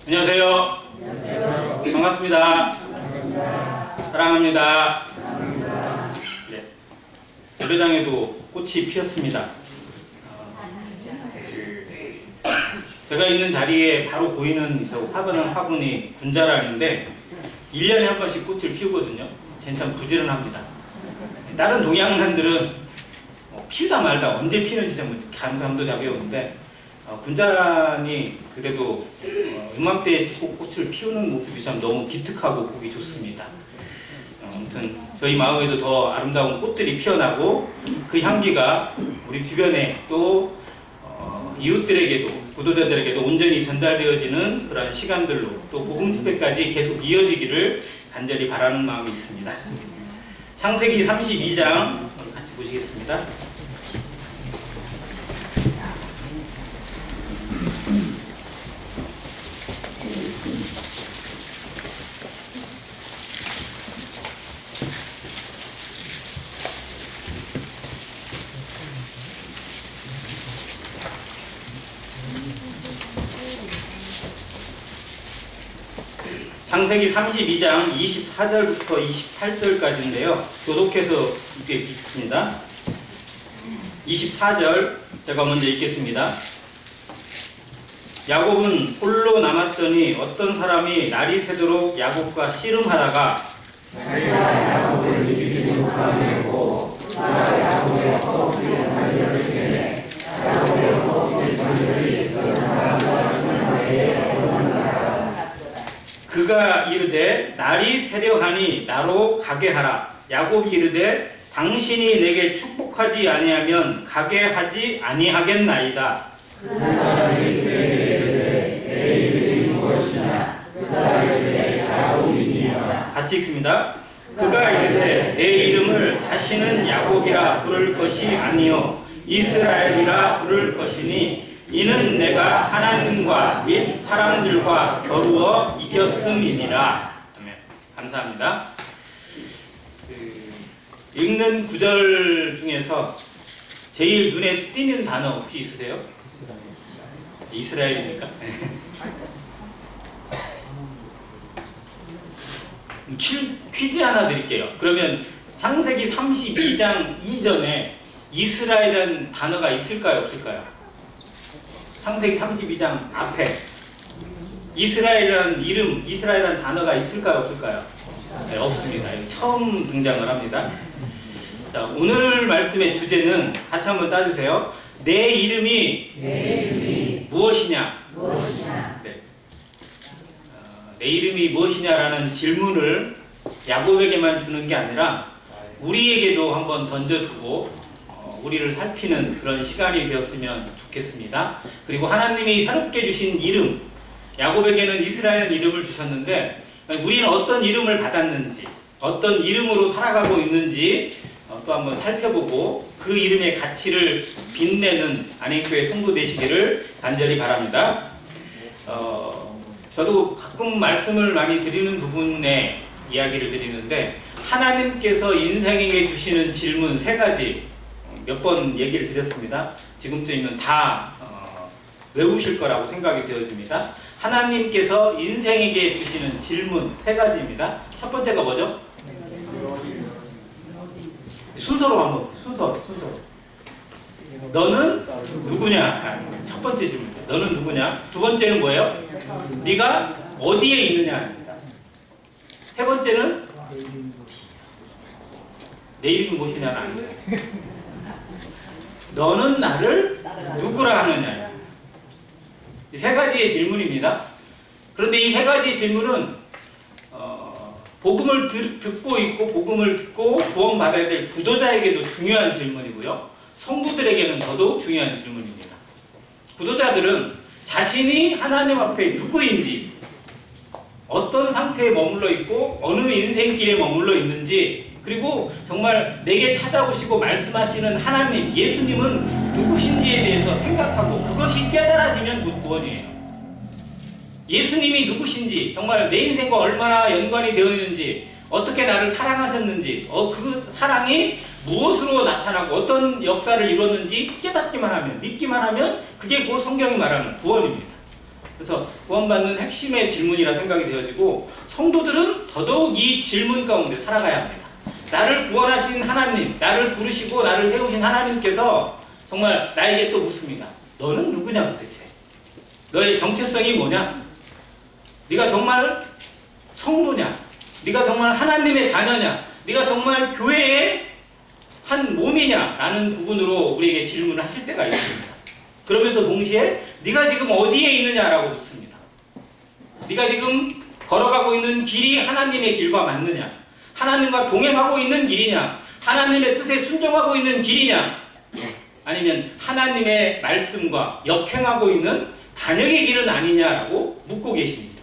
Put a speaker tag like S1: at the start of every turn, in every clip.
S1: 안녕하세요. 반갑습니다. 사랑합니다. 네. 노래장에도 꽃이 피었습니다. 제가 있는 자리에 바로 보이는 저 화분은 화분이 군자란인데 1년에 한 번씩 꽃을 피우거든요. 쟤는 참 부지런합니다. 다른 동양란들은 피우다 말다 언제 피는지 좀 감도 잡이 오는데 군자란이 그래도 이맘때에 꽃을 피우는 모습이 참 너무 기특하고 보기 좋습니다. 아무튼 저희 마음에도 더 아름다운 꽃들이 피어나고 그 향기가 우리 주변에 또 이웃들에게도 구도자들에게도 온전히 전달되어지는 그런 시간들로 또 복음 집회까지 계속 이어지기를 간절히 바라는 마음이 있습니다. 창세기 32장 같이 보시겠습니다. 창세기 32장 24절부터 28절까지인데요. 교독해서 읽겠습니다. 24절 제가 먼저 읽겠습니다. 야곱은 홀로 남았더니 어떤 사람이 날이 새도록 야곱과 씨름하다가 자기가 야곱을 이기지 못하고 그가 야곱의 허벅지에 관절을 채내 야곱의 허벅지 관절이 그 사람과 승하에 그가 이르되 날이 새려하니 나로 가게 하라. 야곱이 이르되 당신이 내게 축복하지 아니하면 가게 하지 아니하겠나이다. 그 사람이 그에게 이르되 내 이름이 무엇이냐. 그가 이르되 야곱이니라. 같이 읽습니다. 그가 이르되 내 이름을 다시는 야곱이라 부를 것이 아니요 이스라엘이라 부를 것이니 이는 내가 하나님과 및 사람들과 겨루어 이겼음이니라. 감사합니다. 읽는 구절 중에서 제일 눈에 띄는 단어 혹시 있으세요? 이스라엘입니까? 퀴즈 하나 드릴게요. 그러면 창세기 32장 이전에 이스라엘이라는 단어가 있을까요? 없을까요? 창세기 32장 앞에 이스라엘이라는 이름, 이스라엘이라는 단어가 있을까요? 없을까요? 네, 없습니다. 처음 등장을 합니다. 자, 오늘 말씀의 주제는 같이 한번 따주세요. 내 이름이 무엇이냐? 네. 내 이름이 무엇이냐라는 질문을 야곱에게만 주는 게 아니라 우리에게도 한번 던져두고 우리를 살피는 그런 시간이 되었으면 좋겠습니다. 그리고 하나님이 새롭게 주신 이름, 야곱에게는 이스라엘 이름을 주셨는데 우리는 어떤 이름을 받았는지, 어떤 이름으로 살아가고 있는지 또 한번 살펴보고 그 이름의 가치를 빛내는 안행교회 성도 되시기를 간절히 바랍니다. 저도 가끔 말씀을 많이 드리는 부분에 이야기를 드리는데 하나님께서 인생에게 주시는 질문 3가지 몇 번 얘기를 드렸습니다. 지금쯤이면 다 외우실 거라고 생각이 되어집니다. 하나님께서 인생에게 주시는 질문 3가지입니다. 첫 번째가 뭐죠? 순서로 한번 순서로. 너는 누구냐? 첫 번째 질문이죠. 너는 누구냐? 두 번째는 뭐예요? 네가 어디에 있느냐입니다. 세 번째는 내 이름이 무엇이냐가 아닙니다. 너는 나를 누구라 하느냐. 이 3가지의 질문입니다. 그런데 이 3가지의 질문은 복음을 듣고 있고 복음을 듣고 구원받아야 될 구도자에게도 중요한 질문이고요. 성도들에게는 더더욱 중요한 질문입니다. 구도자들은 자신이 하나님 앞에 누구인지, 어떤 상태에 머물러 있고 어느 인생길에 머물러 있는지, 그리고 정말 내게 찾아오시고 말씀하시는 하나님, 예수님은 누구신지에 대해서 생각하고 그것이 깨달아지면 구원이에요. 예수님이 누구신지, 정말 내 인생과 얼마나 연관이 되어 있는지, 어떻게 나를 사랑하셨는지, 그 사랑이 무엇으로 나타나고 어떤 역사를 이뤘는지 깨닫기만 하면, 믿기만 하면 그게 그 성경이 말하는 구원입니다. 그래서 구원받는 핵심의 질문이라 생각이 되어지고 성도들은 더더욱 이 질문 가운데 살아가야 합니다. 나를 구원하신 하나님, 나를 부르시고 나를 세우신 하나님께서 정말 나에게 또 묻습니다. 너는 누구냐 도대체? 너의 정체성이 뭐냐? 네가 정말 성도냐? 네가 정말 하나님의 자녀냐? 네가 정말 교회의 한 몸이냐? 라는 부분으로 우리에게 질문을 하실 때가 있습니다. 그러면서 동시에 네가 지금 어디에 있느냐라고 묻습니다. 네가 지금 걸어가고 있는 길이 하나님의 길과 맞느냐? 하나님과 동행하고 있는 길이냐? 하나님의 뜻에 순종하고 있는 길이냐? 아니면 하나님의 말씀과 역행하고 있는 반역의 길은 아니냐라고 묻고 계십니다.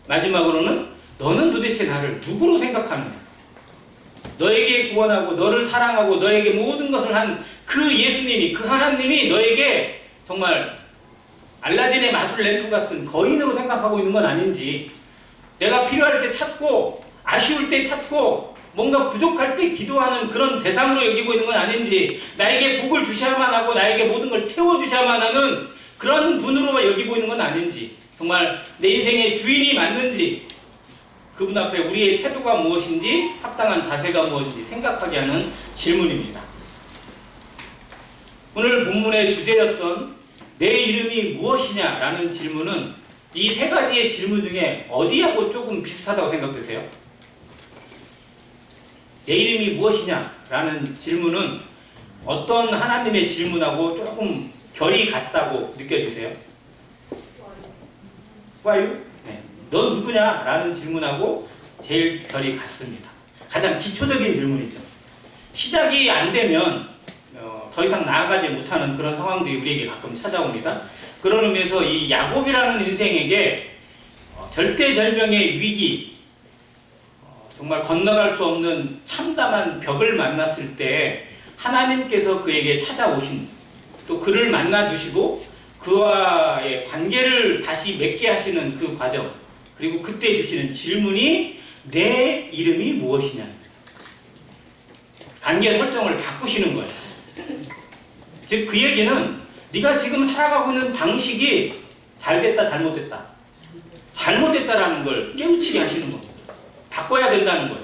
S1: 마지막으로는 너는 도대체 나를 누구로 생각하느냐? 너에게 구원하고 너를 사랑하고 너에게 모든 것을 한 그 예수님이, 그 하나님이 너에게 정말 알라딘의 마술 램프 같은 거인으로 생각하고 있는 건 아닌지, 내가 필요할 때 찾고 아쉬울 때 찾고 뭔가 부족할 때 기도하는 그런 대상으로 여기고 있는 건 아닌지, 나에게 복을 주셔야만 하고 나에게 모든 걸 채워주셔야만 하는 그런 분으로 여기고 있는 건 아닌지, 정말 내 인생의 주인이 맞는지, 그분 앞에 우리의 태도가 무엇인지, 합당한 자세가 무엇인지 생각하게 하는 질문입니다. 오늘 본문의 주제였던 내 이름이 무엇이냐라는 질문은 이 세 가지의 질문 중에 어디하고 조금 비슷하다고 생각되세요? 내 이름이 무엇이냐라는 질문은 어떤 하나님의 질문하고 조금 결이 같다고 느껴지세요? Who are you? 네. 넌 누구냐? 라는 질문하고 제일 결이 같습니다. 가장 기초적인 질문이죠. 시작이 안 되면 더 이상 나아가지 못하는 그런 상황들이 우리에게 가끔 찾아옵니다. 그런 의미에서 이 야곱이라는 인생에게 절대절명의 위기, 정말 건너갈 수 없는 참담한 벽을 만났을 때 하나님께서 그에게 찾아오신, 또 그를 만나주시고 그와의 관계를 다시 맺게 하시는 그 과정, 그리고 그때 주시는 질문이 내 이름이 무엇이냐. 관계 설정을 바꾸시는 거예요. 즉 그 얘기는 네가 지금 살아가고 있는 방식이 잘됐다 잘못됐다, 잘못됐다라는 걸 깨우치게 하시는 겁니다. 바꿔야 된다는 거예요.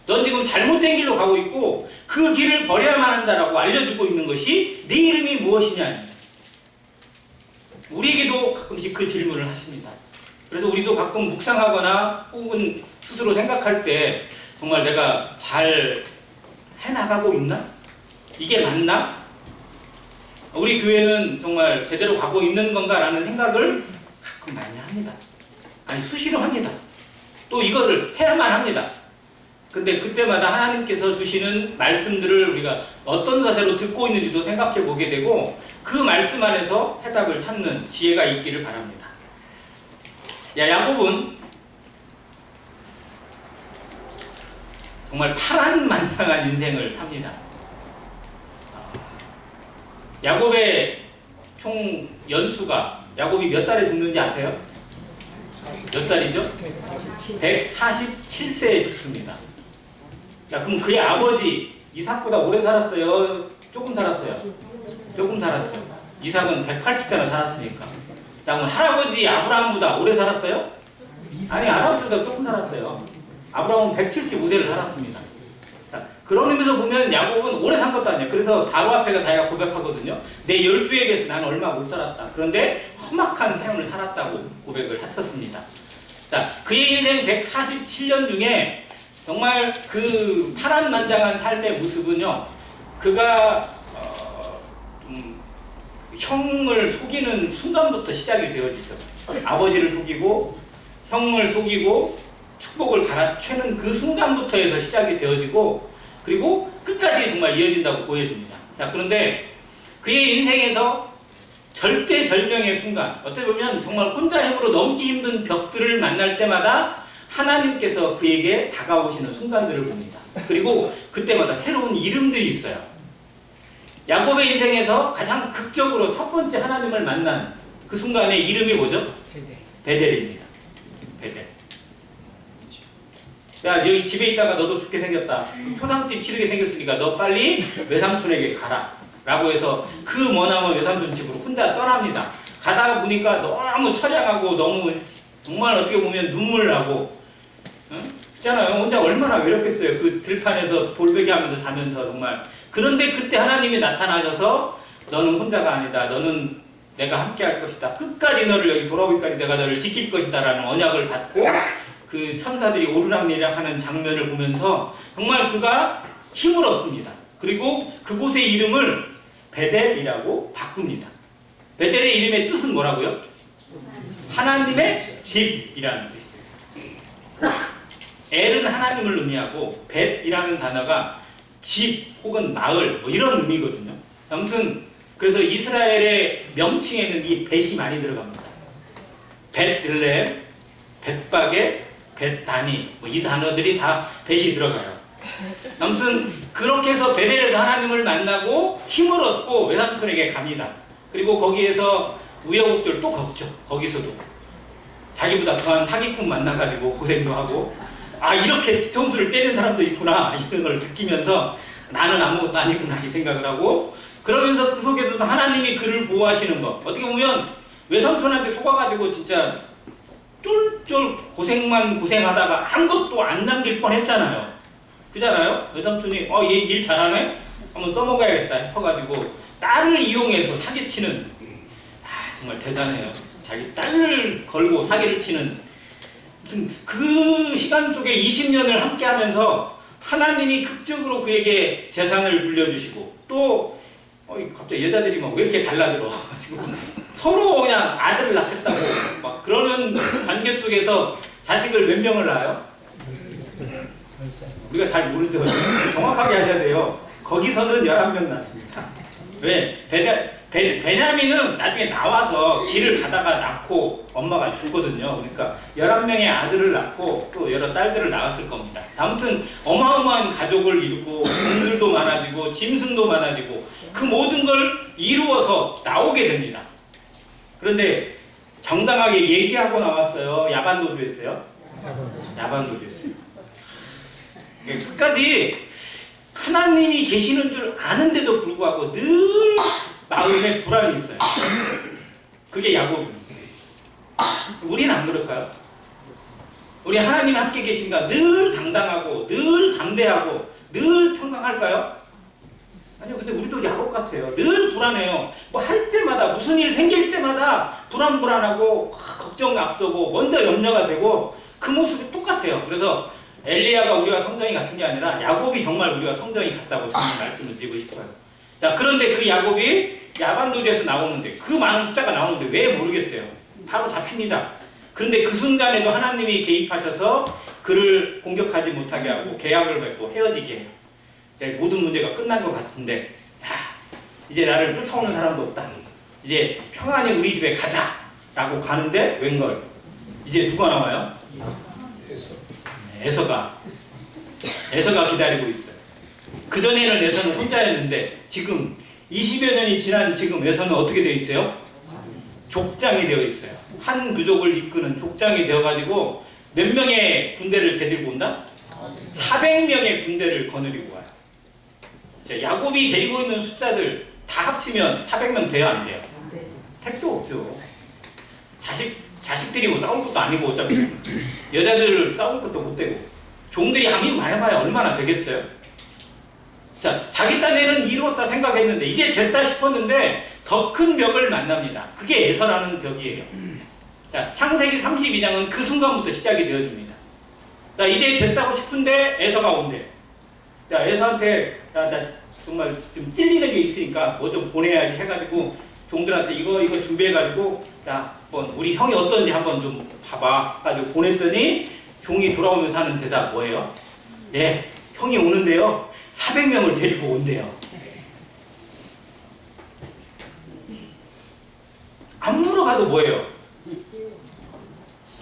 S1: 넌 지금 잘못된 길로 가고 있고 그 길을 버려야만 한다라고 알려주고 있는 것이 네 이름이 무엇이냐. 우리에게도 가끔씩 그 질문을 하십니다. 그래서 우리도 가끔 묵상하거나 혹은 스스로 생각할 때 정말 내가 잘 해나가고 있나? 이게 맞나? 우리 교회는 정말 제대로 가고 있는 건가? 라는 생각을 가끔 많이 합니다. 아니, 수시로 합니다. 또 이거를 해야만 합니다. 근데 그때마다 하나님께서 주시는 말씀들을 우리가 어떤 자세로 듣고 있는지도 생각해 보게 되고 그 말씀 안에서 해답을 찾는 지혜가 있기를 바랍니다. 야곱은 정말 파란만장한 인생을 삽니다. 야곱의 총 연수가, 야곱이 몇 살에 죽는지 아세요? 몇 살이죠? 147세에 죽습니다. 야, 그럼 그의 아버지 이삭보다 오래 살았어요? 조금 살았어요? 조금 살았죠. 이삭은 180세나 살았으니까. 야, 그럼 할아버지 아브라함보다 오래 살았어요? 아니, 할아버지보다 조금 살았어요. 아브라함은 175세를 살았습니다. 자, 그런 의미에서 보면 야곱은 오래 산 것도 아니에요. 그래서 바로 앞에가 자기가 고백하거든요. 내 열조에 비해서 나는 얼마 못 살았다. 그런데 험악한 삶을 살았다고 고백을 했었습니다. 자, 그의 인생 147년 중에 정말 그 파란만장한 삶의 모습은요, 그가 형을 속이는 순간부터 시작이 되어지죠. 아버지를 속이고 형을 속이고 축복을 갈아채는 그 순간부터 해서 시작이 되어지고 그리고 끝까지 정말 이어진다고 보여집니다. 자, 그런데 그의 인생에서 절대절명의 순간, 어떻게 보면 정말 혼자 힘으로 넘기 힘든 벽들을 만날 때마다 하나님께서 그에게 다가오시는 순간들을 봅니다. 그리고 그때마다 새로운 이름들이 있어요. 야곱의 인생에서 가장 극적으로 첫 번째 하나님을 만난 그 순간의 이름이 뭐죠? 베델입니다. 베델. 야, 여기 집에 있다가 너도 죽게 생겼다. 초상집 치르게 생겼으니까 너 빨리 외삼촌에게 가라. 라고 해서 그 머나먼 외삼촌 집으로 혼자 떠납니다. 가다가 보니까 너무 처량하고 너무 정말 어떻게 보면 눈물 나고, 있잖아요. 혼자 얼마나 외롭겠어요. 그 들판에서 돌베개 하면서 자면서 정말. 그런데 그때 하나님이 나타나셔서 너는 혼자가 아니다. 너는 내가 함께 할 것이다. 끝까지 너를 여기 돌아오기까지 내가 너를 지킬 것이다 라는 언약을 받고 그 천사들이 오르락내리락 하는 장면을 보면서 정말 그가 힘을 얻습니다. 그리고 그곳의 이름을 베델이라고 바꿉니다. 베델의 이름의 뜻은 뭐라고요? 하나님의 집이라는 뜻이에요. 엘은 하나님을 의미하고 벳이라는 단어가 집 혹은 마을 뭐 이런 의미거든요. 아무튼 그래서 이스라엘의 명칭에는 이 벳이 많이 들어갑니다. 벳들렘, 벳바게, 벳다니 뭐 이 단어들이 다 벳이 들어가요. 아무튼 그렇게 해서 베델에서 하나님을 만나고 힘을 얻고 외삼촌에게 갑니다. 그리고 거기에서 우여곡절 또 겪죠. 거기서도 자기보다 더한 사기꾼 만나가지고 고생도 하고 아 이렇게 뒤통수를 때리는 사람도 있구나 이런 걸 느끼면서 나는 아무것도 아니구나 이 생각을 하고 그러면서 그 속에서도 하나님이 그를 보호하시는 것 어떻게 보면 외삼촌한테 속아가지고 진짜 쫄쫄 고생만 고생하다가 아무것도 안 남길 뻔했잖아요. 그잖아요. 외삼촌이 얘 일 잘하네? 한번 써먹어야겠다 싶어가지고 딸을 이용해서 사기치는 정말 대단해요. 자기 딸을 걸고 사기를 치는 그 시간 속에 20년을 함께 하면서 하나님이 극적으로 그에게 재산을 불려주시고 또 갑자기 여자들이 막 왜 이렇게 달라들어 지금 서로 그냥 아들을 낳겠다고 막 그러는 관계 속에서 자식을 몇 명을 낳아요? 우리가 잘 모르죠. 정확하게 하셔야 돼요. 거기서는 11명 낳습니다. 왜? 베냐민은 나중에 나와서 길을 가다가 낳고 엄마가 죽거든요. 그러니까 11명의 아들을 낳고 또 여러 딸들을 낳았을 겁니다. 아무튼 어마어마한 가족을 이루고 돈들도 많아지고 짐승도 많아지고 그 모든 걸 이루어서 나오게 됩니다. 그런데 정당하게 얘기하고 나왔어요. 야반도주했어요? 야반도주했어요. 끝까지 하나님이 계시는 줄 아는데도 불구하고 늘 마음에 불안이 있어요. 그게 야곱입니다. 우리는 안 그럴까요? 우리 하나님 함께 계신가 늘 당당하고 늘 담대하고 늘 평강할까요? 아니요. 근데 우리도 야곱 같아요. 늘 불안해요. 뭐 할 때마다 무슨 일 생길 때마다 불안하고 걱정 앞서고 먼저 염려가 되고 그 모습이 똑같아요. 그래서 엘리야가 우리와 성정이 같은 게 아니라 야곱이 정말 우리와 성정이 같다고 저는 말씀을 드리고 싶어요. 자, 그런데 그 야곱이 야반도주에서 나오는데 그 많은 숫자가 나오는데 왜 모르겠어요. 바로 잡힙니다. 그런데 그 순간에도 하나님이 개입하셔서 그를 공격하지 못하게 하고 계약을 맺고 헤어지게 해요. 모든 문제가 끝난 것 같은데 이제 나를 쫓아오는 사람도 없다. 이제 평안히 우리 집에 가자 라고 가는데 웬걸 이제 누가 나와요? 에서가 기다리고 있어요. 그전에는 에서는 혼자였는데 지금 20여 년이 지난 지금 에서는 어떻게 되어 있어요? 족장이 되어 있어요. 한 부족을 이끄는 족장이 되어가지고 몇 명의 군대를 데리고 온다? 400명의 군대를 거느리고 와요. 자, 야곱이 데리고 있는 숫자들 다 합치면 400명 돼요? 안 돼요? 택도 없죠. 자식들이 뭐 싸울 것도 아니고 어차피 여자들 싸울 것도 못 되고 종들이 아무리 말해봐야 얼마나 되겠어요? 자, 자기 딴에는 이루었다 생각했는데 이제 됐다 싶었는데 더 큰 벽을 만납니다. 그게 에서라는 벽이에요. 자, 창세기 32장은 그 순간부터 시작이 되어집니다. 자, 이제 됐다고 싶은데 에서가 온대요. 자, 에서한테 나 정말 좀 찔리는 게 있으니까 뭐 좀 보내야지 해가지고 종들한테 이거 준비해가지고 자, 우리 형이 어떤지 한번 좀 봐봐 가지고 보냈더니 종이 돌아오면서 하는 대답 뭐예요? 예, 형이 오는데요 400명을 데리고 온대요. 안 물어봐도 뭐예요?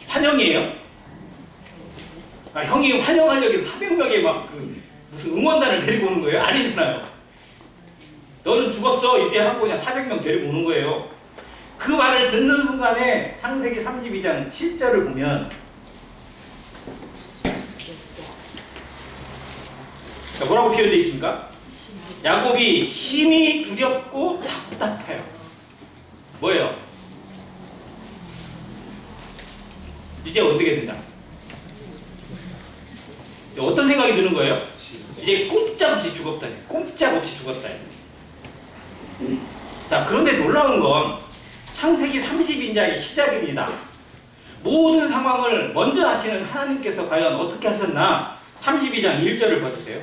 S1: 환영이에요? 형이 환영하려고 400명의 막 무슨 응원단을 데리고 오는 거예요? 아니잖아요. 너는 죽었어 이제 하고 그냥 400명 데리고 오는 거예요. 그 말을 듣는 순간에 창세기 32장 7절을 보면 자, 뭐라고 표현되어 있습니까? 야곱이 심히 두렵고 답답해요. 뭐예요? 이제 어떻게 된다? 어떤 생각이 드는 거예요? 이제 꼼짝없이 죽었다. 꼼짝없이 죽었다. 자, 그런데 놀라운 건 창세기 30인자의 시작입니다. 모든 상황을 먼저 하시는 하나님께서 과연 어떻게 하셨나? 32장 1절을 봐주세요.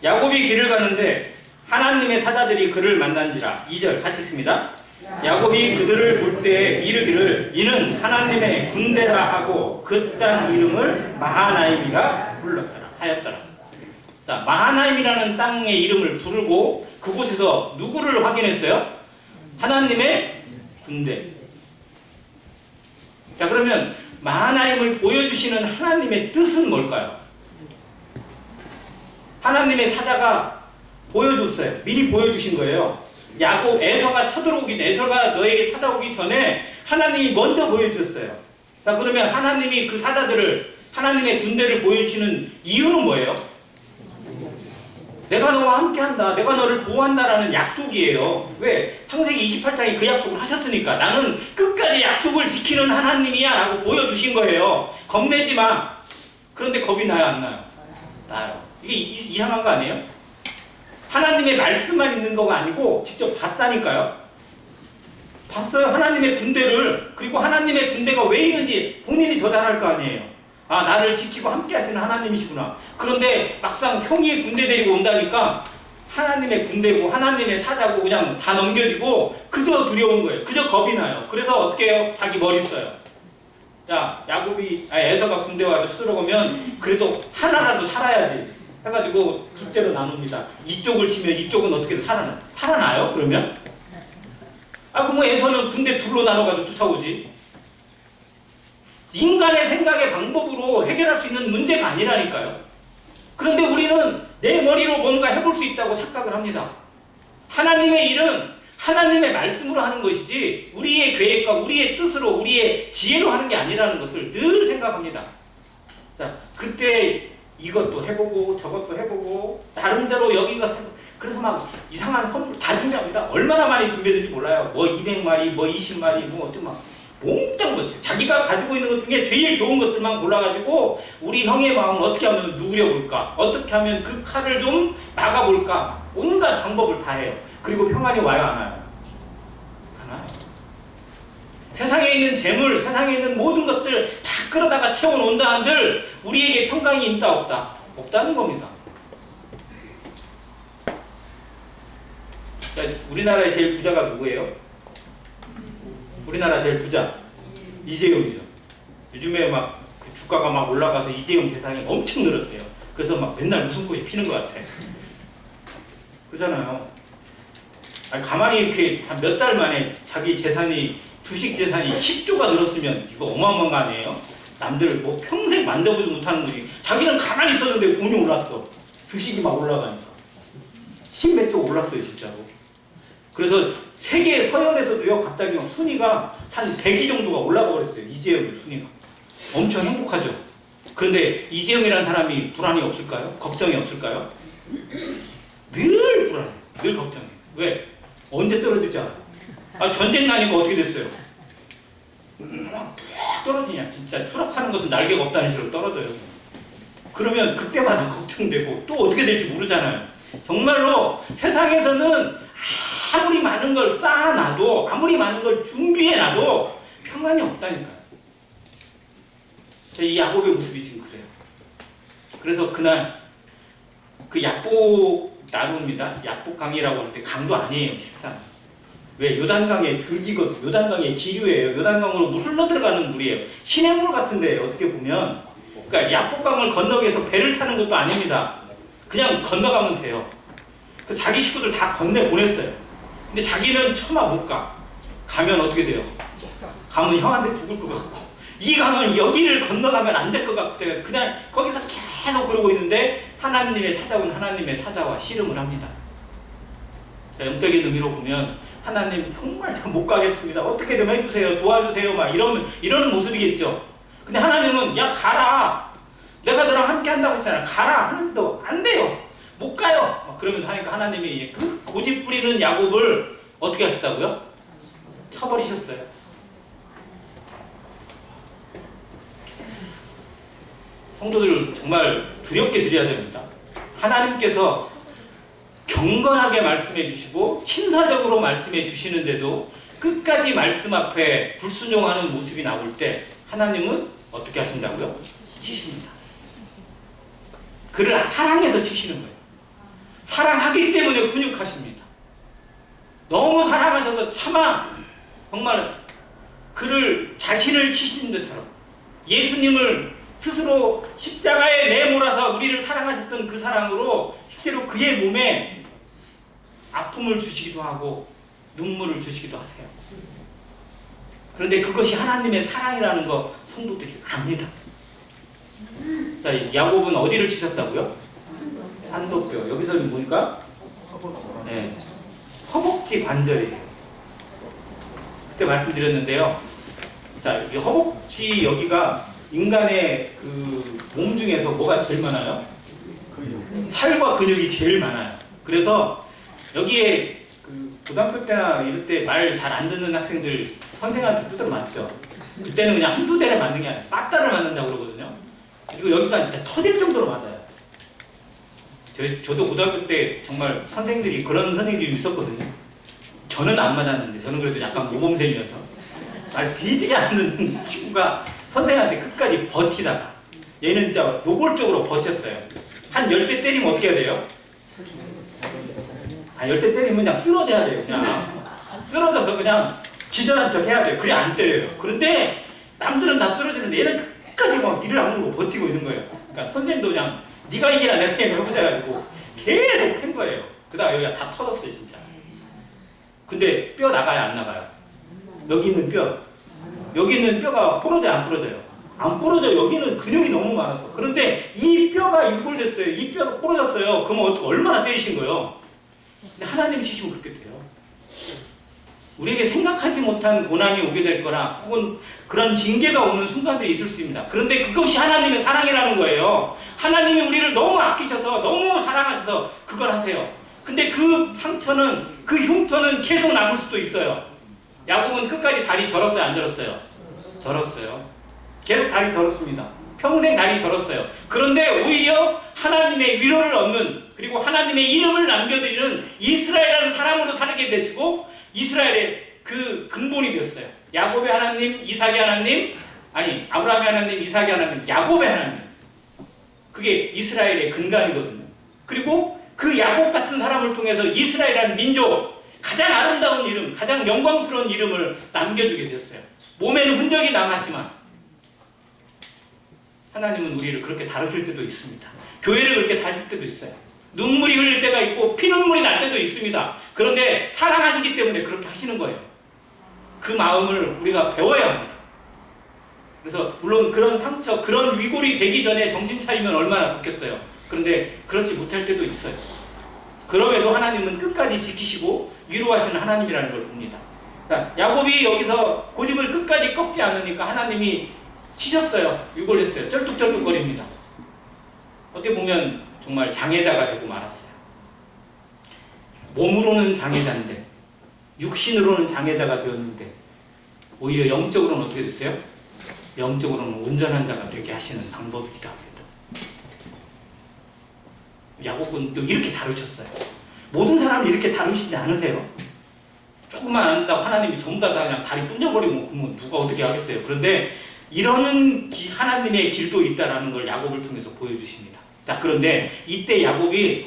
S1: 야곱이 길을 가는데 하나님의 사자들이 그를 만난지라. 2절 같이 읽습니다. 야곱이 그들을 볼 때 이르기를 이는 하나님의 군대라 하고 그 땅 이름을 마하나임이라 불렀더라 하였더라. 자, 마하나임이라는 땅의 이름을 부르고 그곳에서 누구를 확인했어요? 하나님의 군대. 자, 그러면 마하나임을 보여주시는 하나님의 뜻은 뭘까요? 하나님의 사자가 보여줬어요. 미리 보여주신 거예요. 야곱, 에서가 에서가 너에게 찾아오기 전에 하나님이 먼저 보여주셨어요. 자, 그러면 하나님이 그 사자들을, 하나님의 군대를 보여주시는 이유는 뭐예요? 내가 너와 함께한다. 내가 너를 보호한다라는 약속이에요. 왜? 창세기 28장에 그 약속을 하셨으니까. 나는 끝까지 약속을 지키는 하나님이야 라고 보여주신 거예요. 겁내지 마. 그런데 겁이 나요, 안 나요? 나요. 이게 이상한 거 아니에요? 하나님의 말씀만 있는 거가 아니고 직접 봤다니까요. 봤어요. 하나님의 군대를. 그리고 하나님의 군대가 왜 있는지 본인이 더 잘 알 거 아니에요. 아, 나를 지키고 함께 하시는 하나님이시구나. 그런데 막상 형이 군대 데리고 온다니까 하나님의 군대고 하나님의 사자고 그냥 다 넘겨지고 그저 두려운 거예요. 그저 겁이 나요. 그래서 어떻게 해요? 자기 머리 써요. 자, 에서가 군대 와서 쓰러오면 그래도 하나라도 살아야지 해가지고 두 대로 나눕니다. 이쪽을 치면 이쪽은 어떻게 살아나요? 그러면? 아, 그럼 에서는 군대 둘로 나눠가지고 쫓아오지. 인간의 생각의 방법으로 해결할 수 있는 문제가 아니라니까요. 그런데 우리는 내 머리로 뭔가 해볼 수 있다고 착각을 합니다. 하나님의 일은 하나님의 말씀으로 하는 것이지 우리의 계획과 우리의 뜻으로 우리의 지혜로 하는 게 아니라는 것을 늘 생각합니다. 자, 그때 이것도 해보고 저것도 해보고 나름대로 여기가 그래서 막 이상한 선물 다 준비합니다. 얼마나 많이 준비했는지 몰라요. 뭐 200마리, 뭐 20마리, 뭐 어떤 막 몽땅 것이 자기가 가지고 있는 것 중에 제일 좋은 것들만 골라가지고 우리 형의 마음을 어떻게 하면 누그려볼까? 어떻게 하면 그 칼을 좀 막아볼까? 온갖 방법을 다 해요. 그리고 평안이 와요, 안 와요? 안 와요. 세상에 있는 재물, 세상에 있는 모든 것들 다 끌어다가 채워놓는다 한들 우리에게 평강이 있다 없다? 없다는 겁니다. 자, 우리나라의 제일 부자가 누구예요? 우리나라 제일 부자 이재용이죠. 요즘에 막 주가가 막 올라가서 이재용 재산이 엄청 늘었대요. 그래서 막 맨날 웃음꽃이 피는 것 같아. 그러잖아요. 아니, 가만히 이렇게 한 몇 달 만에 자기 재산이 주식 재산이 10조가 늘었으면 이거 어마어마한 거 아니에요? 남들 뭐 평생 만져보지 못하는 거지. 자기는 가만히 있었는데 돈이 올랐어. 주식이 막 올라가니까 10몇 조 올랐어요, 진짜로. 그래서 세계 서열에서도요, 갑자기 순위가 한 100위 정도가 올라가 버렸어요. 이재용의 순위가. 엄청 행복하죠. 그런데 이재용이라는 사람이 불안이 없을까요? 걱정이 없을까요? 늘 불안해요. 늘 걱정해요. 왜? 언제 떨어질지 알아요. 아, 전쟁 나니까 어떻게 됐어요? 막 떨어지냐. 진짜 추락하는 것은 날개가 없다는 식으로 떨어져요. 그러면 그때마다 걱정되고 또 어떻게 될지 모르잖아요. 정말로 세상에서는 아무리 많은 걸 쌓아놔도 아무리 많은 걸 준비해놔도 평안이 없다니까요. 이 야곱의 모습이 지금 그래요. 그래서 그날 그 야복 나루입니다. 야복 강이라고 하는데 강도 아니에요, 실상. 왜? 요단강의 줄기거든. 요단강의 기류예요. 요단강으로 물 흘러들어가는 물이에요. 시냇물 같은데 어떻게 보면. 그러니까 야복강을 건너기 위해서 배를 타는 것도 아닙니다. 그냥 건너가면 돼요. 그래서 자기 식구들 다 건네보냈어요. 근데 자기는 차마 못 가. 가면 어떻게 돼요? 가면 형한테 죽을 것 같고 이 강을 여기를 건너가면 안 될 것 같고 그냥 거기서 계속 그러고 있는데 하나님의 사자군 하나님의 사자와 씨름을 합니다. 영적인 의미로 보면 하나님 정말 잘 못 가겠습니다. 어떻게 좀 해주세요. 도와주세요. 막 이러는 모습이겠죠. 근데 하나님은 야 가라. 내가 너랑 함께 한다고 했잖아. 가라 하는데도 안 돼요. 못 가요. 그러면서 하니까 하나님이 그 고집 부리는 야곱을 어떻게 하셨다고요? 쳐버리셨어요. 성도들 정말 두렵게 드려야 됩니다. 하나님께서 경건하게 말씀해 주시고 친사적으로 말씀해 주시는데도 끝까지 말씀 앞에 불순종하는 모습이 나올 때 하나님은 어떻게 하신다고요? 치십니다. 그를 사랑해서 치시는 거예요. 사랑하기 때문에 훈육하십니다. 너무 사랑하셔서 차마 정말 그를 자신을 치시는 것처럼 예수님을 스스로 십자가에 내몰아서 우리를 사랑하셨던 그 사랑으로 실제로 그의 몸에 아픔을 주시기도 하고 눈물을 주시기도 하세요. 그런데 그것이 하나님의 사랑이라는 거 성도들이 압니다. 자, 야곱은 어디를 치셨다고요? 한도뼈. 여기서는 보니까 네, 허벅지 관절이에요. 그때 말씀드렸는데요. 자, 이 허벅지 여기가 인간의 그 몸 중에서 뭐가 제일 많아요? 살과 근육이 제일 많아요. 그래서 여기에 그 고등학교 때나 이럴 때 말 잘 안 듣는 학생들 선생님한테 두드려 맞죠. 그때는 그냥 한두 대를 맞는 게 아니라 빡다를 맞는다고 그러거든요. 그리고 여기가 진짜 터질 정도로 맞아요. 저도 고등학교 때 정말 선생님들이 그런 선생님들이 있었거든요. 저는 안 맞았는데 저는 그래도 약간 모범생이어서 말 뒤지게 않는 친구가 선생님한테 끝까지 버티다가 얘는 진짜 노골적으로 버텼어요. 한 10대 때리면 어떻게 해야 돼요? 10대 때리면 그냥 쓰러져야 돼요. 그냥 쓰러져서 그냥 기절한 척 해야 돼요. 그래 안 때려요. 그런데 남들은 다 쓰러지는데 얘는 끝까지 막 이를 악물고 버티고 있는 거예요. 그러니까 선생님도 그냥 네가 이기라 내가 이기라 해보자 해가지고 계속 한 거예요. 그 다음에 여기가 다 터졌어요 진짜. 근데 뼈 나가요 안 나가요? 여기 있는 뼈, 여기 있는 뼈가 부러져요 안 부러져요? 안 부러져요. 여기는 근육이 너무 많았어. 그런데 이 뼈가 유골됐어요. 이 뼈가 부러졌어요. 그러면 어떻게 얼마나 때리신 거예요? 근데 하나님 치시면 그렇게 돼요. 우리에게 생각하지 못한 고난이 오게 될 거나 혹은 그런 징계가 오는 순간들이 있을 수 있습니다. 그런데 그것이 하나님의 사랑이라는 거예요. 하나님이 우리를 너무 아끼셔서 너무 사랑하셔서 그걸 하세요. 근데 그 상처는 그 흉터는 계속 남을 수도 있어요. 야곱은 끝까지 다리 절었어요 안 절었어요? 절었어요. 계속 다리 절었습니다. 평생 다리 절었어요. 그런데 오히려 하나님의 위로를 얻는 그리고 하나님의 이름을 남겨드리는 이스라엘이라는 사람으로 살게 되시고 이스라엘의 그 근본이 되었어요. 야곱의 하나님, 이삭의 하나님, 아니 아브라함의 하나님, 이삭의 하나님, 야곱의 하나님. 그게 이스라엘의 근간이거든요. 그리고 그 야곱 같은 사람을 통해서 이스라엘이라는 민족, 가장 아름다운 이름, 가장 영광스러운 이름을 남겨주게 되었어요. 몸에는 흔적이 남았지만 하나님은 우리를 그렇게 다루실 때도 있습니다. 교회를 그렇게 다룰 때도 있어요. 눈물이 흘릴 때가 있고 피눈물이 날 때도 있습니다. 그런데 사랑하시기 때문에 그렇게 하시는 거예요. 그 마음을 우리가 배워야 합니다. 그래서 물론 그런 상처, 그런 위골이 되기 전에 정신 차리면 얼마나 좋겠어요. 그런데 그렇지 못할 때도 있어요. 그럼에도 하나님은 끝까지 지키시고 위로하시는 하나님이라는 걸 봅니다. 그러니까 야곱이 여기서 고집을 끝까지 꺾지 않으니까 하나님이 치셨어요. 위골했어요. 쩔뚝쩔뚝거립니다. 어떻게 보면 정말 장애자가 되고 말았어요. 몸으로는 장애자인데 육신으로는 장애자가 되었는데 오히려 영적으로는 어떻게 됐어요? 영적으로는 온전한 자가 되게 하시는 방법이기도 합니다. 야곱은 또 이렇게 다루셨어요. 모든 사람을 이렇게 다루시지 않으세요? 조금만 안다고 하나님이 전부 다 그냥 다리 뿌려버리고 그러면 누가 어떻게 하겠어요? 그런데 이러는 하나님의 길도 있다는 걸 야곱을 통해서 보여주십니다. 자, 그런데 이때 야곱이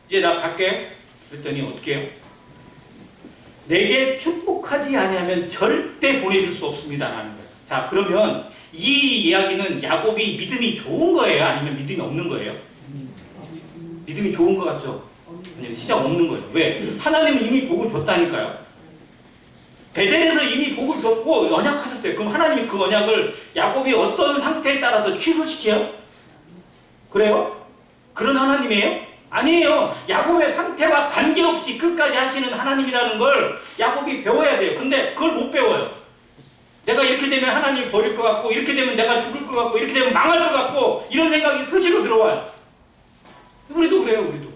S1: 이제 나 갈게 그랬더니 어떻게 해요? 내게 축복하지 아니하면 절대 보내줄 수 없습니다 라는 거예요. 자, 그러면 이 이야기는 야곱이 믿음이 좋은 거예요? 아니면 믿음이 없는 거예요? 믿음이 좋은 것 같죠? 아니요, 시작 없는 거예요. 왜? 하나님은 이미 복을 줬다니까요. 베델에서 이미 복을 줬고 언약하셨어요. 그럼 하나님이 그 언약을 야곱이 어떤 상태에 따라서 취소시켜요? 그래요? 그런 하나님이에요? 아니에요. 야곱의 상태와 관계없이 끝까지 하시는 하나님이라는 걸 야곱이 배워야 돼요. 근데 그걸 못 배워요. 내가 이렇게 되면 하나님이 버릴 것 같고 이렇게 되면 내가 죽을 것 같고 이렇게 되면 망할 것 같고 이런 생각이 수시로 들어와요. 우리도 그래요. 우리도.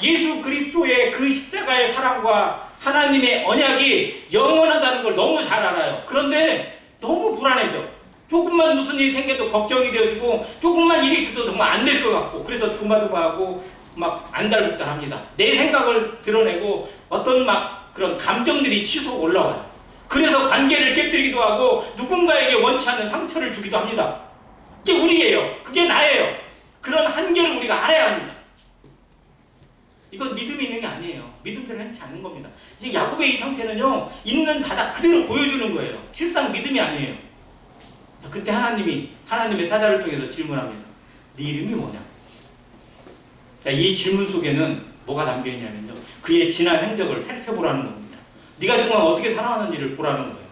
S1: 예수 그리스도의 그 십자가의 사랑과 하나님의 언약이 영원하다는 걸 너무 잘 알아요. 그런데 너무 불안해져. 조금만 무슨 일이 생겨도 걱정이 되어지고 조금만 일이 있어도 정말 안 될 것 같고 그래서 조마조마하고 막 안달복달합니다. 내 생각을 드러내고 어떤 막 그런 감정들이 치솟아 올라와요. 그래서 관계를 깨뜨리기도 하고 누군가에게 원치 않는 상처를 주기도 합니다. 이게 우리예요. 그게 나예요. 그런 한계를 우리가 알아야 합니다. 이건 믿음이 있는 게 아니에요. 믿음대로 하지 않는 겁니다. 지금 야곱의 이 상태는요, 있는 바닥 그대로 보여주는 거예요. 실상 믿음이 아니에요. 그때 하나님의 사자를 통해서 질문합니다. 네 이름이 뭐냐? 이 질문 속에는 뭐가 담겨 있냐면요, 그의 지난 행적을 살펴보라는 겁니다. 네가 정말 어떻게 살아왔는지를 보라는 거예요.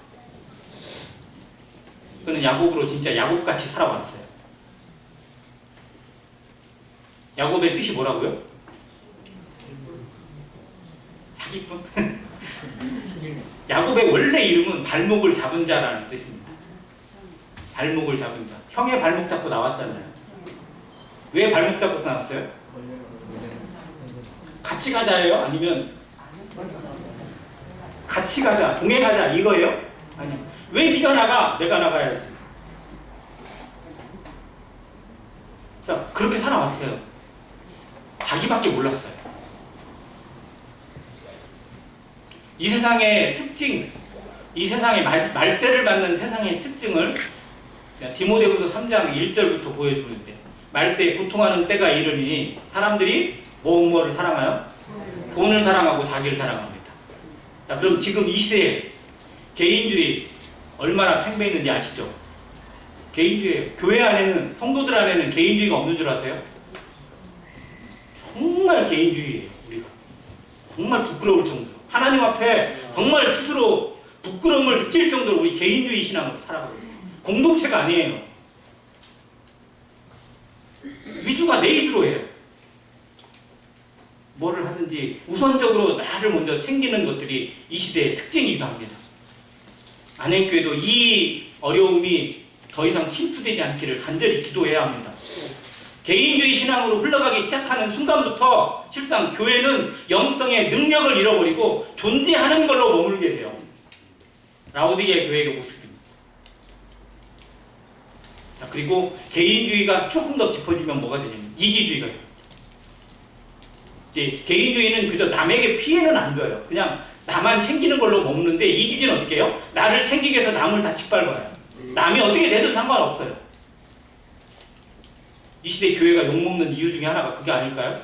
S1: 그는 야곱으로 진짜 야곱같이 살아왔어요. 야곱의 뜻이 뭐라고요? 사기꾼? 야곱의 원래 이름은 발목을 잡은 자라는 뜻입니다. 발목을 잡은 자. 형의 발목 잡고 나왔잖아요. 왜 발목 잡고 나왔어요? 같이 가자예요? 아니면 같이 가자, 동행하자 이거예요? 아니요. 왜 네가 나가? 내가 나가야지. 자, 그렇게 살아왔어요. 자기밖에 몰랐어요. 이 세상의 특징, 이 세상의 말세를 받는 세상의 특징을 디모데후서 3장 1절부터 보여주는데, 말세에 고통하는 때가 이르니 사람들이 뭐를 사랑하여? 돈을 사랑하고 자기를 사랑합니다. 자, 그럼 지금 이 시대에 개인주의 얼마나 팽배해 있는지 아시죠? 개인주의, 교회 안에는, 성도들 안에는 개인주의가 없는 줄 아세요? 정말 개인주의예요, 우리가. 정말 부끄러울 정도로. 하나님 앞에 정말 스스로 부끄러움을 느낄 정도로 우리 개인주의 신앙으로 살아가고 있어요. 공동체가 아니에요. 위주가 내 위주로 해요. 뭐를 하든지 우선적으로 나를 먼저 챙기는 것들이 이 시대의 특징이기도 합니다. 안행교회도 이 어려움이 더 이상 침투되지 않기를 간절히 기도해야 합니다. 개인주의 신앙으로 흘러가기 시작하는 순간부터 실상 교회는 영성의 능력을 잃어버리고 존재하는 걸로 머물게 돼요. 라오디게 교회의 모습입니다. 자, 그리고 개인주의가 조금 더 깊어지면 뭐가 되냐면 이기주의가 됩니다. 이제 개인주의는 그저 남에게 피해는 안 줘요. 그냥 나만 챙기는 걸로 머무는데 이기주의는 어떻게 해요? 나를 챙기기 위해서 남을 다 짓밟아요. 남이 어떻게 되든 상관없어요. 이 시대 교회가 욕먹는 이유 중에 하나가 그게 아닐까요?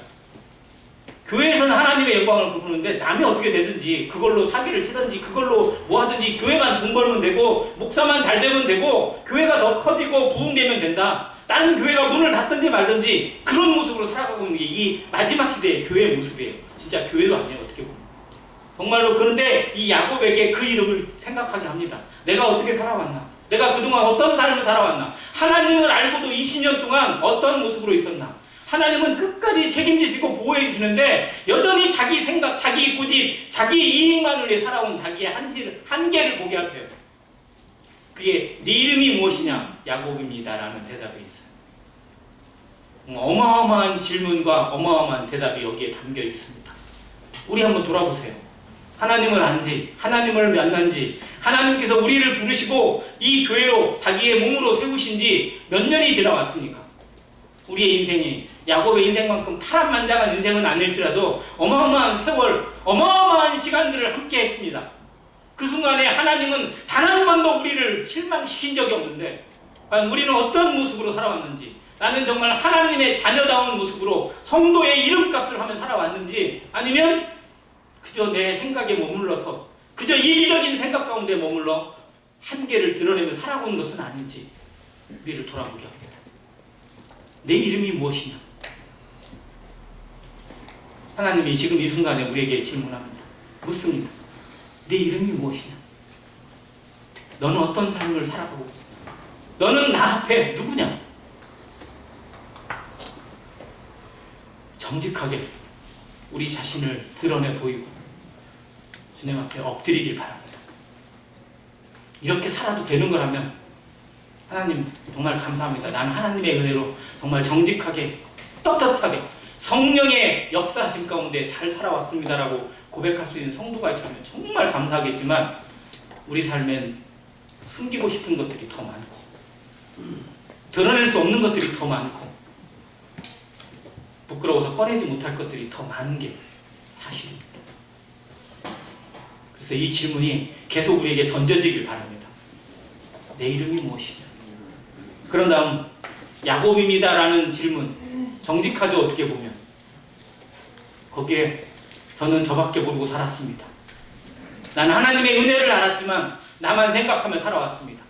S1: 교회에서는 하나님의 영광을 부르는데 남이 어떻게 되든지 그걸로 사기를 치든지 그걸로 뭐 하든지 교회만 돈 벌면 되고 목사만 잘 되면 되고 교회가 더 커지고 부흥되면 된다. 다른 교회가 문을 닫든지 말든지 그런 모습으로 살아가고 있는 게 이 마지막 시대의 교회의 모습이에요. 진짜 교회도 아니에요, 어떻게 보면. 정말로. 그런데 이 야곱에게 그 이름을 생각하게 합니다. 내가 어떻게 살아왔나? 내가 그동안 어떤 삶을 살아왔나? 하나님을 알고도 20년 동안 어떤 모습으로 있었나? 하나님은 끝까지 책임지시고 보호해 주시는데 여전히 자기 생각, 자기 고집, 자기 이익만을 위해 살아온 자기의 한계를 보게 하세요. 그게 네 이름이 무엇이냐? 야곱입니다라는 대답이 있어요. 어마어마한 질문과 어마어마한 대답이 여기에 담겨 있습니다. 우리 한번 돌아보세요. 하나님을 안지, 하나님을 만난지, 하나님께서 우리를 부르시고 이 교회로 자기의 몸으로 세우신 지 몇 년이 지나왔습니까? 우리의 인생이 야곱의 인생만큼 파란만장한 인생은 아닐지라도 어마어마한 세월, 어마어마한 시간들을 함께 했습니다. 그 순간에 하나님은 단 한 번도 우리를 실망시킨 적이 없는데 과연 우리는 어떤 모습으로 살아왔는지, 나는 정말 하나님의 자녀다운 모습으로 성도의 이름값을 하며 살아왔는지, 아니면 그저 내 생각에 머물러서 그저 이기적인 생각 가운데 머물러 한계를 드러내며 살아온 것은 아닌지 우리를 돌아보게 합니다. 내 이름이 무엇이냐? 하나님이 지금 이 순간에 우리에게 질문합니다. 묻습니다. 내 이름이 무엇이냐? 너는 어떤 삶을 살아가고 있냐? 너는 나 앞에 누구냐? 정직하게 우리 자신을 드러내 보이고 주님 앞에 엎드리길 바랍니다. 이렇게 살아도 되는 거라면 하나님 정말 감사합니다. 나는 하나님의 은혜로 정말 정직하게 떳떳하게 성령의 역사하심 가운데 잘 살아왔습니다라고 고백할 수 있는 성도가 있다면 정말 감사하겠지만 우리 삶엔 숨기고 싶은 것들이 더 많고 드러낼 수 없는 것들이 더 많고 부끄러워서 꺼내지 못할 것들이 더 많은 게 사실입니다. 그래서 이 질문이 계속 우리에게 던져지길 바랍니다. 내 이름이 무엇이냐? 그런 다음 야곱입니다라는 질문 정직하죠. 어떻게 보면 거기에 저는 저밖에 모르고 살았습니다. 나는 하나님의 은혜를 알았지만 나만 생각하며 살아왔습니다.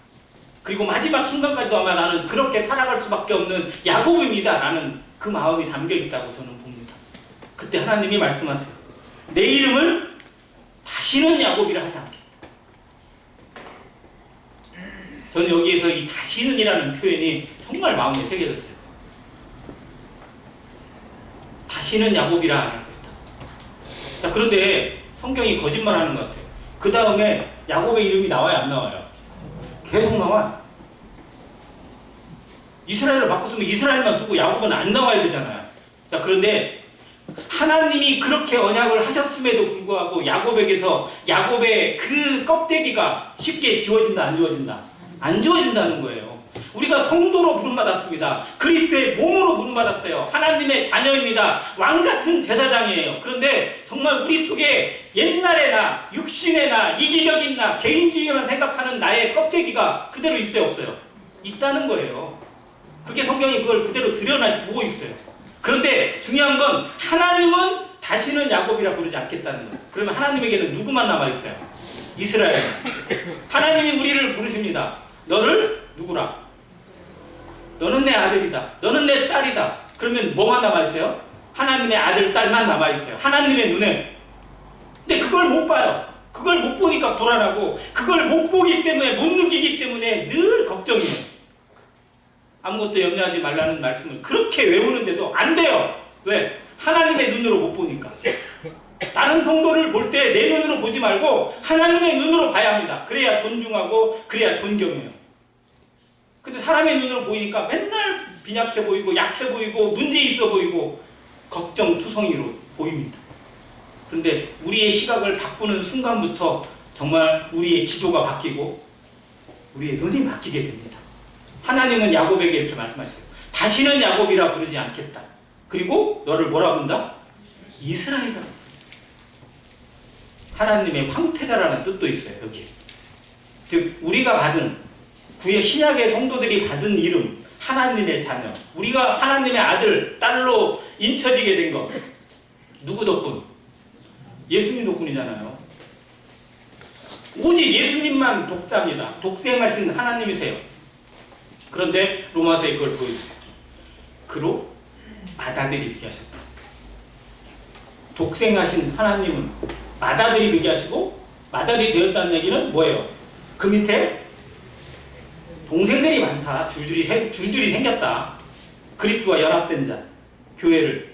S1: 그리고 마지막 순간까지도 아마 나는 그렇게 살아갈 수밖에 없는 야곱입니다 라는 그 마음이 담겨있다고 저는 봅니다. 그때 하나님이 말씀하세요. 내 이름을 다시는 야곱이라 하지 않겠다. 저는 여기에서 이 다시는이라는 표현이 정말 마음에 새겨졌어요. 다시는 야곱이라 하는 것이다. 자, 그런데 성경이 거짓말하는 것 같아요. 그 다음에 야곱의 이름이 나와요, 안 나와요? 계속 나와요. 이스라엘을 바꿨으면 이스라엘만 쓰고 야곱은 안 나와야 되잖아요. 자, 그런데 하나님이 그렇게 언약을 하셨음에도 불구하고 야곱에게서 야곱의 그 껍데기가 쉽게 지워진다, 안 지워진다? 안 지워진다는 거예요. 우리가 성도로 부름받았습니다. 그리스도의 몸으로 부름받았어요. 하나님의 자녀입니다. 왕같은 제사장이에요. 그런데 정말 우리 속에 옛날의 나, 육신의 나, 이기적인 나, 개인주의만 생각하는 나의 껍데기가 그대로 있어요, 없어요? 있다는 거예요. 그게 성경이 그걸 그대로 드러내고 있어요. 그런데 중요한 건 하나님은 다시는 야곱이라 부르지 않겠다는 거예요. 그러면 하나님에게는 누구만 남아있어요? 이스라엘. 하나님이 우리를 부르십니다. 너를 누구라? 너는 내 아들이다. 너는 내 딸이다. 그러면 뭐만 남아있어요? 하나님의 아들, 딸만 남아있어요. 하나님의 눈에. 근데 그걸 못 봐요. 그걸 못 보니까 불안하고 그걸 못 보기 때문에 못 느끼기 때문에 늘 걱정이에요. 아무것도 염려하지 말라는 말씀을 그렇게 외우는데도 안 돼요. 왜? 하나님의 눈으로 못 보니까. 다른 성도를 볼 때 내 눈으로 보지 말고 하나님의 눈으로 봐야 합니다. 그래야 존중하고 그래야 존경해요. 근데 사람의 눈으로 보이니까 맨날 빈약해 보이고 약해 보이고 문제 있어 보이고 걱정투성이로 보입니다. 그런데 우리의 시각을 바꾸는 순간부터 정말 우리의 기도가 바뀌고 우리의 눈이 바뀌게 됩니다. 하나님은 야곱에게 이렇게 말씀하셨어요. 다시는 야곱이라 부르지 않겠다. 그리고 너를 뭐라 부른다? 이스라엘이라. 하나님의 황태자라는 뜻도 있어요. 여기. 즉 우리가 받은 구약 신약의 성도들이 받은 이름, 하나님의 자녀, 우리가 하나님의 아들, 딸로 인쳐지게 된 것 누구 덕분? 예수님 덕분이잖아요. 오직 예수님만 독자입니다. 독생하신 하나님이세요. 그런데 로마서에 그걸 보여주세요. 그로 맏아들이 하셨다. 독생하신 하나님은 맏아들이 되게 하시고 맏아들이 되었다는 얘기는 뭐예요? 그 밑에 동생들이 많다. 줄줄이 생겼다. 그리스도와 연합된 자, 교회를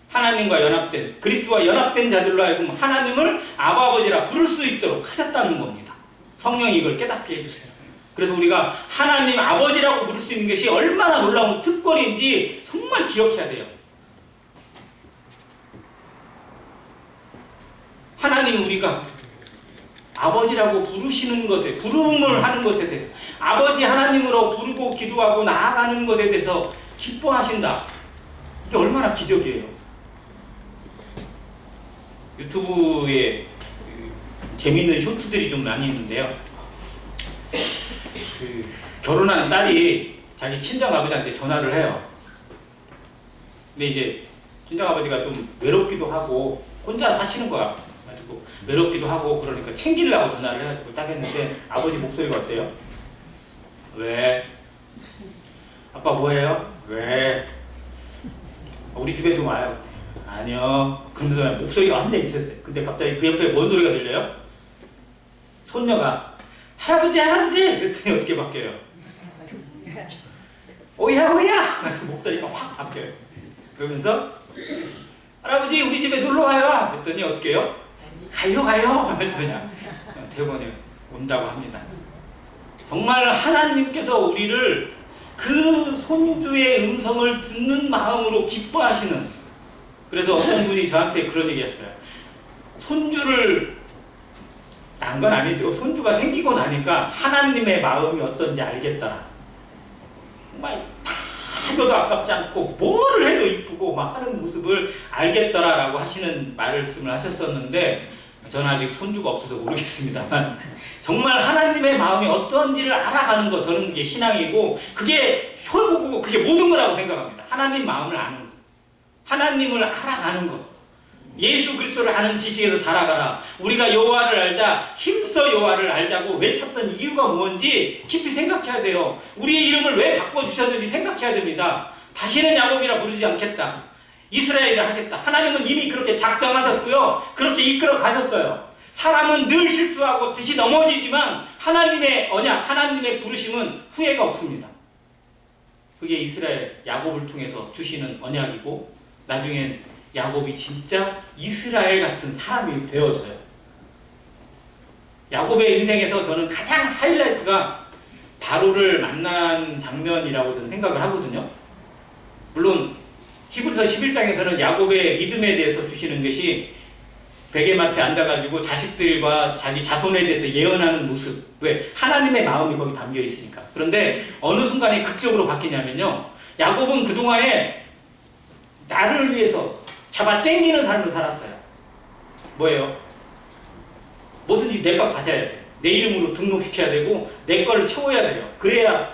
S1: 하나님과 연합된, 그리스도와 연합된 자들로 하여금 하나님을 아버지라 부를 수 있도록 하셨다는 겁니다. 성령이 이걸 깨닫게 해주세요. 그래서 우리가 하나님 아버지라고 부를 수 있는 것이 얼마나 놀라운 특권인지 정말 기억해야 돼요. 하나님이 우리가 아버지라고 부르시는 것에, 부름을 하는 것에 대해서, 아버지 하나님으로 부르고 기도하고 나아가는 것에 대해서 기뻐하신다. 이게 얼마나 기적이에요. 유튜브에 재미있는 쇼트들이 좀 많이 있는데요. 결혼한 딸이 자기 친정아버지한테 전화를 해요. 근데 이제 친정아버지가 좀 외롭기도 하고 혼자 사시는 거야. 가지고 외롭기도 하고 그러니까 챙기려고 전화를 해가지고 딱 했는데 아버지 목소리가 어때요? 왜? 아빠 뭐해요? 왜? 우리 집에 좀 와요. 아니요. 그러면서 목소리가 완전히 있었어요. 근데 갑자기 그 옆에 뭔 소리가 들려요? 손녀가 할아버지 할아버지! 그랬더니 어떻게 바뀌어요? 오야 오야! 그래서 목소리가 확 바뀌어요. 그러면서 할아버지 우리 집에 놀러와요! 그랬더니 어떻게 해요? 가요 가요! 하면서 그냥 대본에 온다고 합니다. 정말 하나님께서 우리를 그 손주의 음성을 듣는 마음으로 기뻐하시는 그래서 어떤 분이 저한테 그런 얘기 했어요. 손주를 난 건 아니죠. 손주가 생기고 나니까 하나님의 마음이 어떤지 알겠더라. 정말 다 줘도 아깝지 않고 뭐를 해도 이쁘고 막 하는 모습을 알겠더라라고 하시는 말씀을 하셨었는데 저는 아직 손주가 없어서 모르겠습니다만 정말 하나님의 마음이 어떤지를 알아가는 거, 저는 그게 신앙이고 그게 최고고 그게 모든 거라고 생각합니다. 하나님 마음을 아는 거, 하나님을 알아가는 거, 예수 그리스도를 아는 지식에서 살아가라. 우리가 여호와를 알자, 힘써 여호와를 알자고 외쳤던 이유가 뭔지 깊이 생각해야 돼요. 우리의 이름을 왜 바꿔주셨는지 생각해야 됩니다. 다시는 야곱이라 부르지 않겠다, 이스라엘이라 하겠다. 하나님은 이미 그렇게 작정하셨고요, 그렇게 이끌어 가셨어요. 사람은 늘 실수하고 듯이 넘어지지만 하나님의 언약, 하나님의 부르심은 후회가 없습니다. 그게 이스라엘 야곱을 통해서 주시는 언약이고 나중엔 야곱이 진짜 이스라엘 같은 사람이 되어져요. 야곱의 인생에서 저는 가장 하이라이트가 바로를 만난 장면이라고 저는 생각을 하거든요. 물론 히브리서 11장에서는 야곱의 믿음에 대해서 주시는 것이 베개맡에 앉아가지고 자식들과 자기 자손에 대해서 예언하는 모습, 왜? 하나님의 마음이 거기 담겨 있으니까. 그런데 어느 순간에 극적으로 바뀌냐면요, 야곱은 그동안에 나를 위해서 잡아 당기는 삶을 살았어요. 뭐예요? 뭐든지 내가 가져야 돼. 내 이름으로 등록시켜야 되고 내 거를 채워야 돼요. 그래야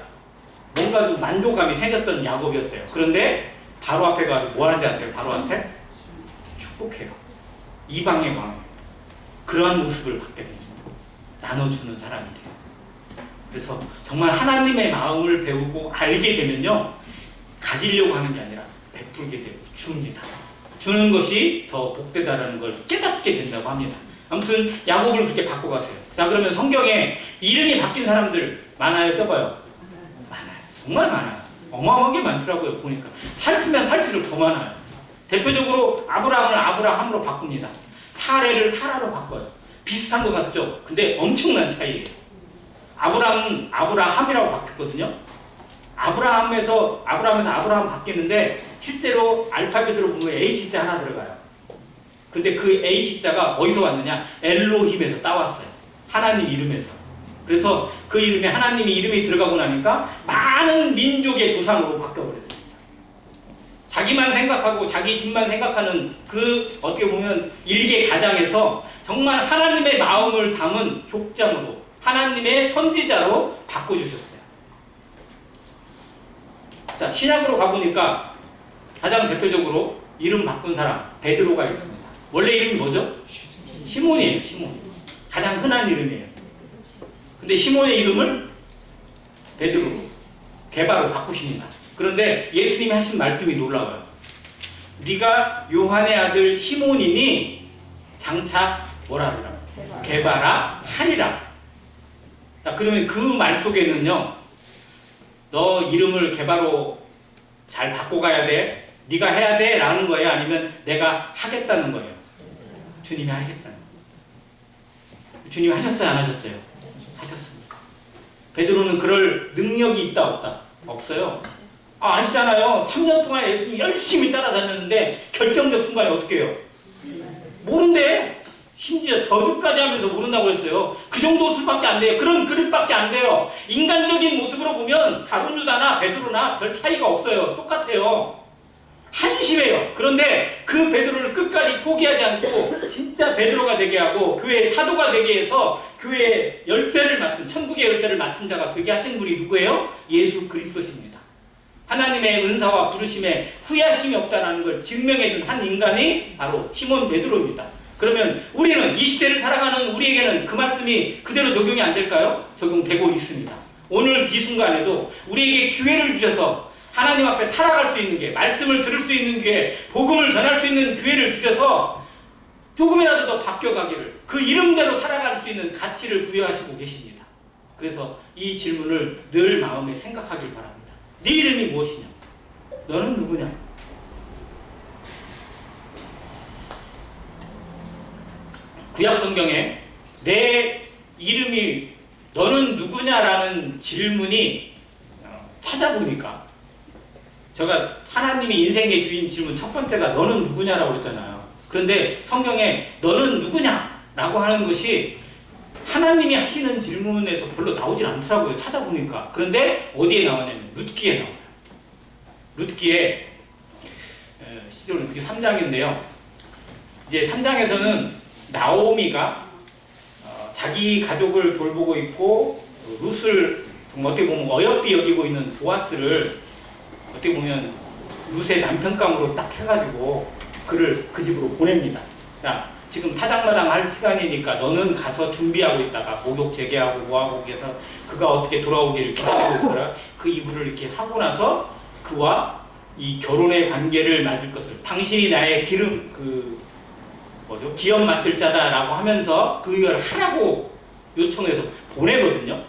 S1: 뭔가 좀 만족감이 생겼던 야곱이었어요. 그런데 바로 앞에 가서 뭐 하는지 아세요? 바로한테 축복해요. 이방의 왕, 그러한 모습을 받게 되죠. 나눠주는 사람이 돼요. 그래서 정말 하나님의 마음을 배우고 알게 되면요, 가지려고 하는 게 아니라 베풀게 되고 줍니다. 주는 것이 더 복되다라는 걸 깨닫게 된다고 합니다. 아무튼 야곱을 그렇게 바꿔가세요. 자, 그러면 성경에 이름이 바뀐 사람들 많아요, 적어요? 많아요. 정말 많아요. 어마어마하게 많더라고요. 보니까 살피면 살필수록 더 많아요. 대표적으로 아브라함을 아브라함으로 바꿉니다. 사레를 사라로 바꿔요. 비슷한 것 같죠? 근데 엄청난 차이예요. 아브라함은 아브라함이라고 바뀌었거든요. 아브라함에서 아브라함 바뀌는데 실제로 알파벳으로 보면 H자 하나 들어가요. 근데 그 H자가 어디서 왔느냐? 엘로힘에서 따왔어요. 하나님 이름에서. 그래서 그 이름에 하나님의 이름이 들어가고 나니까 많은 민족의 조상으로 바뀌어버렸습니다. 자기만 생각하고 자기 집만 생각하는 그 어떻게 보면 일개 가장에서 정말 하나님의 마음을 담은 족장으로, 하나님의 선지자로 바꿔주셨어요. 자, 신약으로 가보니까 가장 대표적으로 이름 바꾼 사람 베드로가 있습니다. 원래 이름이 뭐죠? 시몬이에요. 시몬. 가장 흔한 이름이에요. 근데 시몬의 이름을 베드로로, 게바로 바꾸십니다. 그런데 예수님이 하신 말씀이 놀라워요. 네가 요한의 아들 시몬이니 장차 뭐라 하더라? 게바라 하리라. 자, 그러면 그 말 속에는요, 너 이름을 게바로 잘 바꿔가야 돼? 네가 해야 돼? 라는 거예요? 아니면 내가 하겠다는 거예요? 주님이 하겠다는 거예요. 주님이 하셨어요? 안 하셨어요? 하셨습니다. 베드로는 그럴 능력이 있다 없다? 없어요. 아시잖아요. 3년 동안 예수님 열심히 따라다녔는데 결정적 순간에 어떻게 해요? 모른대. 심지어 저주까지 하면서 모른다고 했어요. 그 정도 수밖에 안 돼요. 그런 그릇밖에 안 돼요. 인간적인 모습으로 보면 다른 유다나 베드로나 별 차이가 없어요. 똑같아요. 한심해요. 그런데 그 베드로를 끝까지 포기하지 않고 진짜 베드로가 되게 하고 교회의 사도가 되게 해서 교회의 열쇠를 맡은, 천국의 열쇠를 맡은 자가 되게 하신 분이 누구예요? 예수 그리스도십니다. 하나님의 은사와 부르심에 후회하심이 없다는 걸 증명해준 한 인간이 바로 시몬 베드로입니다. 그러면 우리는 이 시대를 살아가는 우리에게는 그 말씀이 그대로 적용이 안 될까요? 적용되고 있습니다. 오늘 이 순간에도 우리에게 기회를 주셔서 하나님 앞에 살아갈 수 있는 게, 말씀을 들을 수 있는 기회, 복음을 전할 수 있는 기회를 주셔서 조금이라도 더 바뀌어가기를, 그 이름대로 살아갈 수 있는 가치를 부여하시고 계십니다. 그래서 이 질문을 늘 마음에 생각하길 바랍니다. 네 이름이 무엇이냐? 너는 누구냐? 구약 성경에 내 이름이 너는 누구냐라는 질문이 찾아보니까 제가 하나님이 인생의 주인 질문 첫 번째가 너는 누구냐라고 그랬잖아요. 그런데 성경에 너는 누구냐라고 하는 것이 하나님이 하시는 질문에서 별로 나오질 않더라고요. 찾아보니까. 그런데 어디에 나오냐면 룻기에 나와요. 룻기에 시대로는 그게 3장인데요. 이제 3장에서는 나오미가 자기 가족을 돌보고 있고 룻을 어떻게 보면 어여삐 여기고 있는 보아스를 어떻게 보면 룻의 남편감으로 딱 해가지고 그를 그 집으로 보냅니다. 자, 지금 타당마당 할 시간이니까 너는 가서 준비하고 있다가 목욕 재개하고 뭐하고 해서 그가 어떻게 돌아오기를 기다리고 있더라. 그 이불을 이렇게 하고 나서 그와 이 결혼의 관계를 맺을 것을 당신이 나의 기름 기업 맡을 자다라고 하면서 그걸 하라고 요청해서 보내거든요.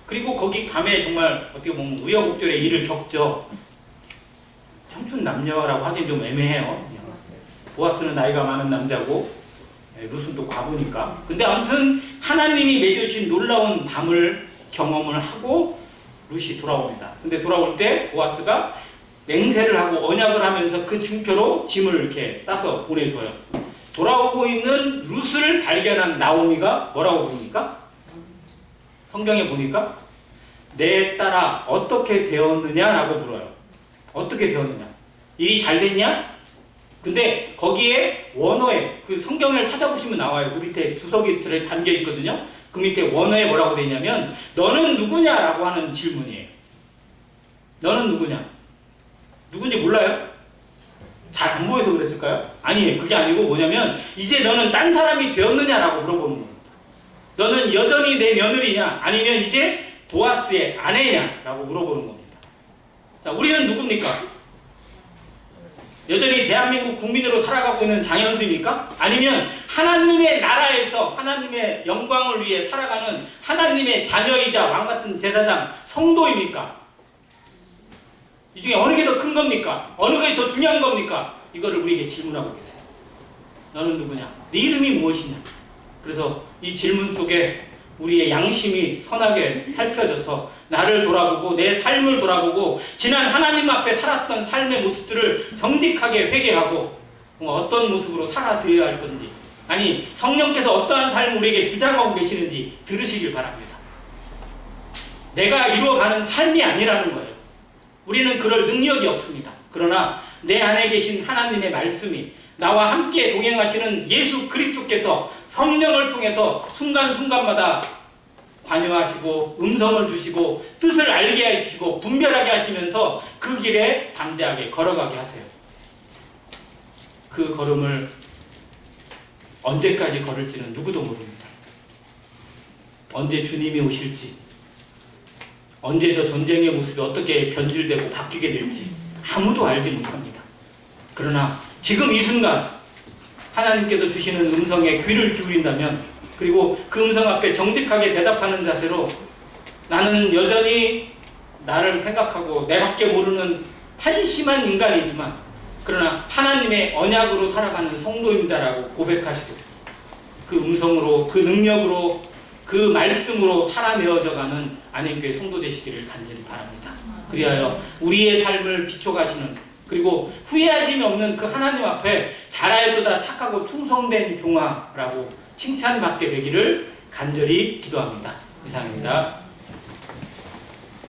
S1: 그리고 거기 밤에 정말 어떻게 보면 우여곡절의 일을 겪죠. 청춘 남녀라고 하긴 좀 애매해요. 보아스는 나이가 많은 남자고 룻은 또 과부니까. 근데 아무튼 하나님이 맺으신 놀라운 밤을 경험을 하고 룻이 돌아옵니다. 근데 돌아올 때 보아스가 맹세를 하고 언약을 하면서 그 증표로 짐을 이렇게 싸서 보내줘요. 돌아오고 있는 룻을 발견한 나오미가 뭐라고 부릅니까? 성경에 보니까 내 딸아 어떻게 되었느냐라고 물어요. 어떻게 되었느냐? 일이 잘 됐냐? 근데 거기에 원어에 그 성경을 찾아보시면 나와요. 그 밑에 주석이 담겨 있거든요. 그 밑에 원어에 뭐라고 되어 있냐면 너는 누구냐라고 하는 질문이에요. 너는 누구냐? 누군지 몰라요? 잘 안 보여서 그랬을까요? 아니에요. 그게 아니고 뭐냐면 이제 너는 딴 사람이 되었느냐라고 물어보는 겁니다. 너는 여전히 내 며느리냐? 아니면 이제 보아스의 아내냐라고 물어보는 겁니다. 자, 우리는 누굽니까? 여전히 대한민국 국민으로 살아가고 있는 장현수입니까? 아니면 하나님의 나라에서 하나님의 영광을 위해 살아가는 하나님의 자녀이자 왕같은 제사장 성도입니까? 이 중에 어느 게 더 큰 겁니까? 어느 게 더 중요한 겁니까? 이거를 우리에게 질문하고 계세요. 너는 누구냐? 네 이름이 무엇이냐? 그래서 이 질문 속에 우리의 양심이 선하게 살펴져서 나를 돌아보고 내 삶을 돌아보고 지난 하나님 앞에 살았던 삶의 모습들을 정직하게 회개하고 어떤 모습으로 살아드려야 할 건지, 아니 성령께서 어떠한 삶을 우리에게 주장하고 계시는지 들으시길 바랍니다. 내가 이루어가는 삶이 아니라는 거예요. 우리는 그럴 능력이 없습니다. 그러나 내 안에 계신 하나님의 말씀이 나와 함께 동행하시는 예수 그리스도께서 성령을 통해서 순간순간마다 관여하시고 음성을 주시고 뜻을 알게 해주시고 분별하게 하시면서 그 길에 담대하게 걸어가게 하세요. 그 걸음을 언제까지 걸을지는 누구도 모릅니다. 언제 주님이 오실지, 언제 저 전쟁의 모습이 어떻게 변질되고 바뀌게 될지 아무도 알지 못합니다. 그러나 지금 이 순간 하나님께서 주시는 음성에 귀를 기울인다면, 그리고 그 음성 앞에 정직하게 대답하는 자세로 나는 여전히 나를 생각하고 내밖에 모르는 한심한 인간이지만 그러나 하나님의 언약으로 살아가는 성도입니다라고 고백하시고 그 음성으로, 그 능력으로, 그 말씀으로 살아내어져가는 안행교회 성도 되시기를 간절히 바랍니다. 그리하여 우리의 삶을 비춰가시는, 그리고 후회하심이 없는 그 하나님 앞에 잘하였도다 착하고 충성된 종아라고 칭찬받게 되기를 간절히 기도합니다. 이상입니다.